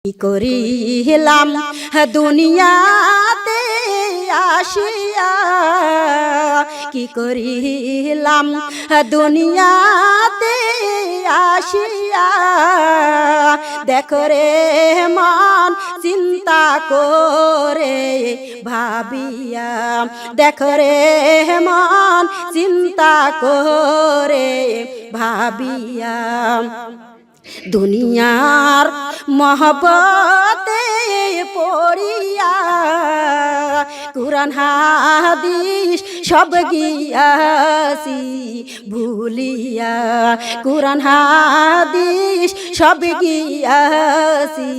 কি করিলাম দুনিয়াতে আসিয়া, কি করিলাম দুনিয়াতে আসিয়া। দেখো রে মন চিন্তা করে ভাবিয়া, দেখো রে মন চিন্তা করে ভাবিয়া। দুনিয়ার মহব্বতে পড়িয়া কুরআন হাদিস সব গিয়াছি ভুলিয়া, কুরআন হাদিস সব গিয়াছি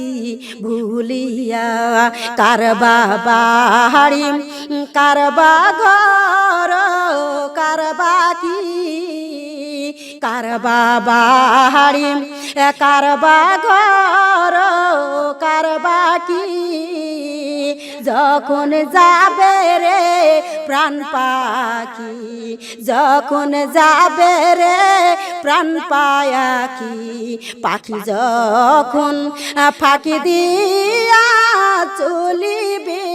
ভুলিয়া। কারবা বাড়ি কারবা ঘর কারবা কি, কারবা বাড়ি কারবা ঘর কারবা কি। যখন যাবে রে প্রাণ পাখি, যখন যাবে রে প্রাণ পাখি। পাখি যখন ফাঁকি দিয়া চলিবে,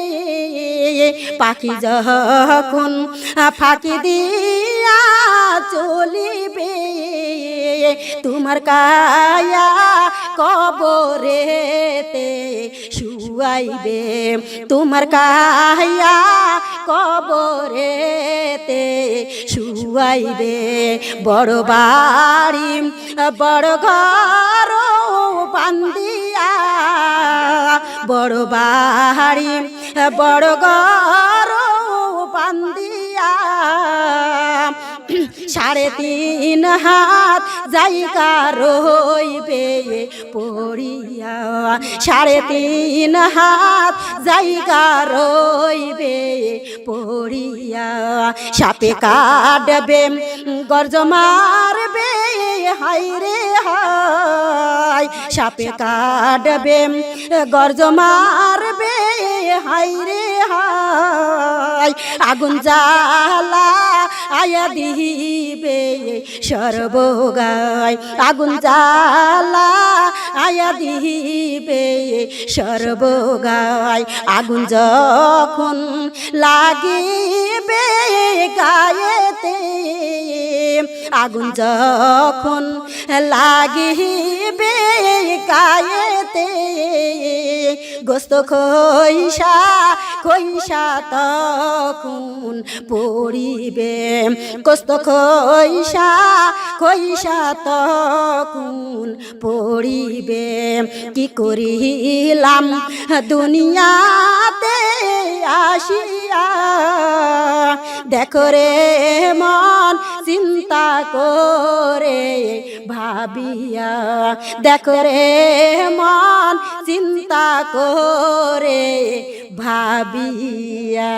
পাখি যখন ফাঁকি দিয়া চলিবে। তোমার কায়া কবরেতে শুয়াইবে, তোমার কায়া কবরেতে শুয়াইবে। বড় বাড়ি বড় ঘর বান্দিয়া, বড় বাড়ি বড় ঘর বান্দিয়া। 3.5 হাত জায়গা রইবে পড়িয়া, 3.5 হাত জায়গা রইবে পড়িয়া। সাপে কাটবে গর্জ মারবে হায় রে হায়, সাপে কাটবে গর্জ মারবে হায় রে হায়। আগুন জ্বালা আয়া দিবে সর্বগায়, আগুন জ্বালা আয়া দিবে সর্বগায়। আগুন যখন লাগিবে গায়েতে, আগুন যখন লাগিবে গায়েতে। গোস্ত খইসা খইসা তখন পড়িবে, গোস্ত খইসা খইসা তখন পড়িবে। কি করিলাম দুনিয়াতে আসিয়া, দেখো রে মন চিন্তা করে ভাবিয়া, দেখো রে মন চিন্তা করে ভাবিয়া।